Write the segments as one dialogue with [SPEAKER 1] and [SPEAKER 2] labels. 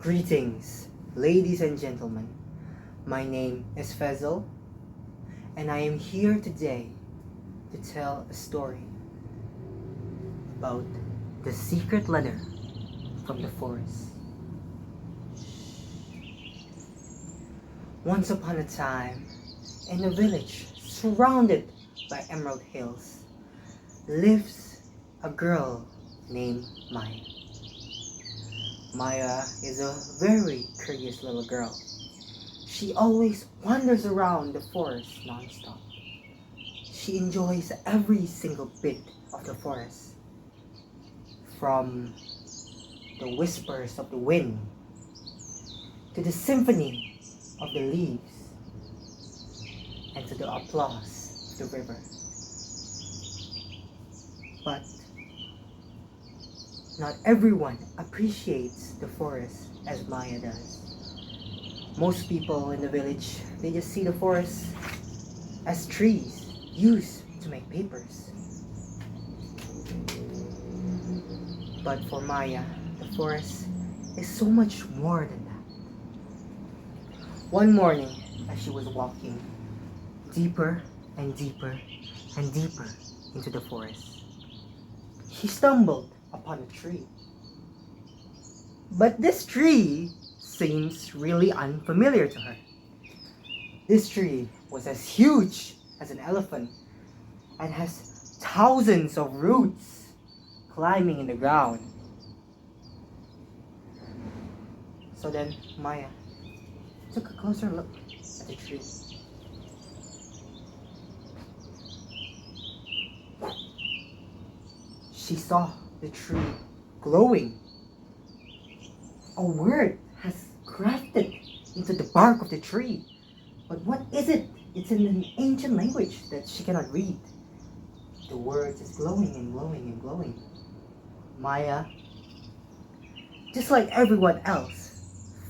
[SPEAKER 1] Greetings, ladies and gentlemen. My name is Faisal, and I am here today to tell a story about the secret letter from the forest. Once upon a time, in a village surrounded by emerald hills, lives a girl named Maya. Maya is a very curious little girl. She always wanders around the forest non-stop. She enjoys every single bit of the forest, from the whispers of the wind to the symphony of the leaves and to the applause of the river. But not everyone appreciates the forest as Maya does. Most people in the village, they just see the forest as trees used to make papers. But for Maya, the forest is so much more than that. One morning, as she was walking deeper and deeper and deeper into the forest, she stumbled upon a tree. But this tree seems really unfamiliar to her. This tree was as huge as an elephant and has thousands of roots climbing in the ground. So then Maya took a closer look at the tree. She saw the tree glowing. A word has crafted into the bark of the tree. But what is it? It's in an ancient language that she cannot read. The word is glowing and glowing and glowing. Maya, just like everyone else,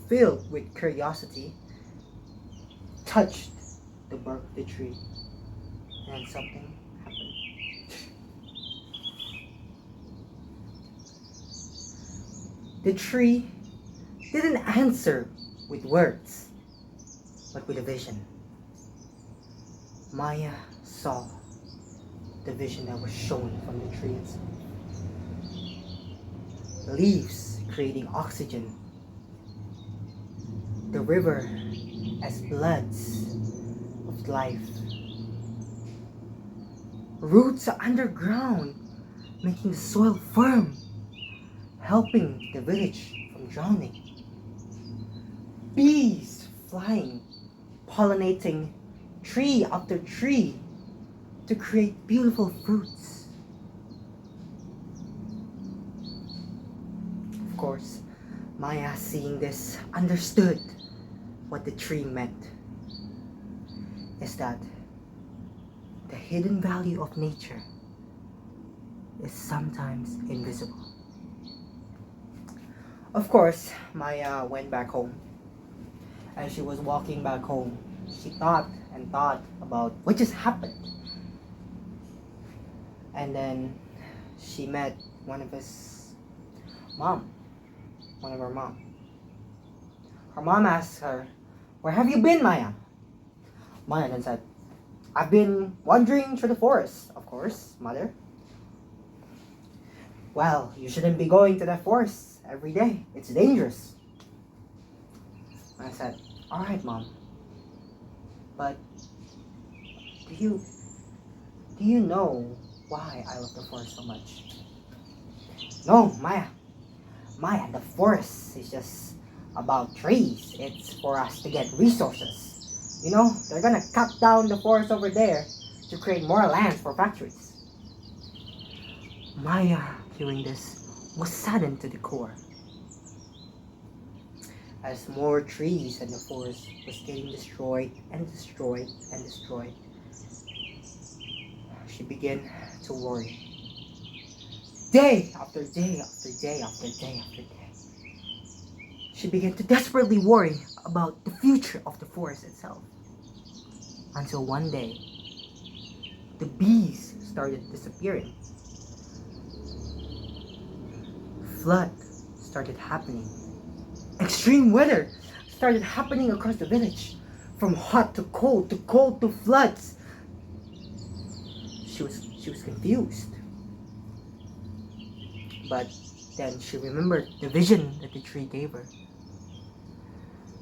[SPEAKER 1] filled with curiosity, touched the bark of the tree. And something happened. The tree didn't answer with words, but with a vision. Maya saw the vision that was shown from the tree itself. Leaves creating oxygen. The river as bloods of life. Roots are underground, making the soil firm, helping the village from drowning. Bees flying, pollinating tree after tree to create beautiful fruits. Of course, Maya, seeing this, understood what the tree meant. Is that the hidden value of nature is sometimes invisible. Of course, Maya went back home. As she was walking back home, she thought and thought about what just happened. And then she met one of her mom. Her mom asked her, "Where have you been, Maya?" Maya then said, "I've been wandering through the forest." "Of course, mother." "Well, you shouldn't be going to that forest every day. It's dangerous." I said, "Alright, Mom. But do you know why I love the forest so much?" "No, Maya. The forest is just about trees. It's for us to get resources. You know, they're gonna cut down the forest over there to create more land for factories." Maya, hearing this, was saddened to the core. As more trees in the forest was getting destroyed and destroyed and destroyed, she began to worry. Day after day after day after day after day, she began to desperately worry about the future of the forest itself. Until one day, the bees started disappearing. Flood started happening. Extreme weather started happening across the village. From hot to cold to floods. She was confused. But then she remembered the vision that the tree gave her.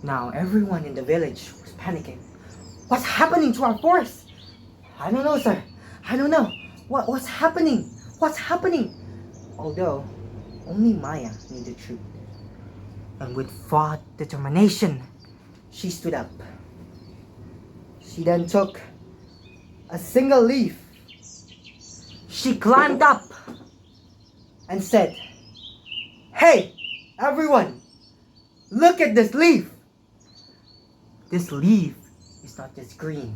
[SPEAKER 1] Now everyone in the village was panicking. What's happening to our forest? I don't know, sir. I don't know. What's happening? What's happening? Although only Maya knew the truth. And with fought determination, she stood up. She then took a single leaf. She climbed up and said, "Hey, everyone, look at this leaf. This leaf is not just green.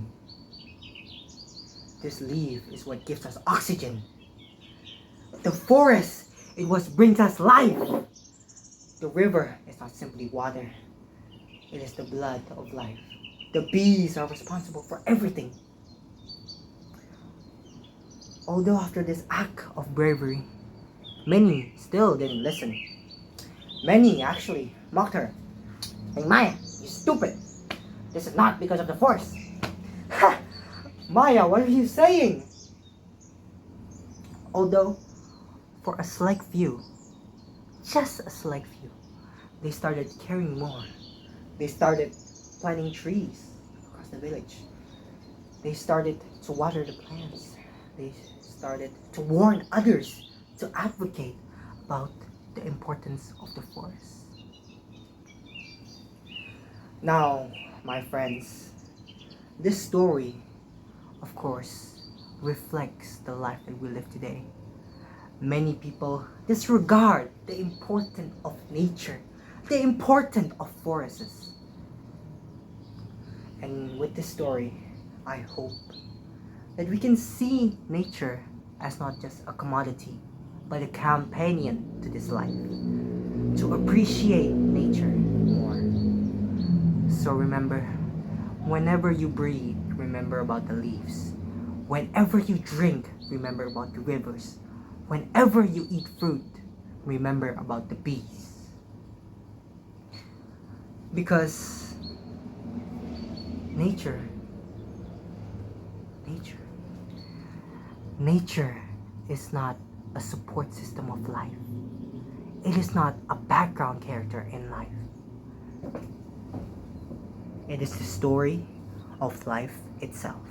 [SPEAKER 1] This leaf is what gives us oxygen. The forest is what brings us life. The river is not simply water. It is the blood of life. The bees are responsible for everything." Although after this act of bravery, many still didn't listen. Many actually mocked her. "Hey Maya, you stupid. This is not because of the force." Ha! Maya, what are you saying? Although, for a select few, just a select few, they started caring more. They started planting trees across the village. They started to water the plants. They started to warn others to advocate about the importance of the forest. Now, my friends, this story, of course, reflects the life that we live today. Many people disregard the importance of nature, the importance of forests. And with this story, I hope that we can see nature as not just a commodity, but a companion to this life, to appreciate nature more. So remember, whenever you breathe, remember about the leaves. Whenever you drink, remember about the rivers. Whenever you eat fruit, remember about the bees. Because nature is not a support system of life. It is not a background character in life. It is the story of life itself.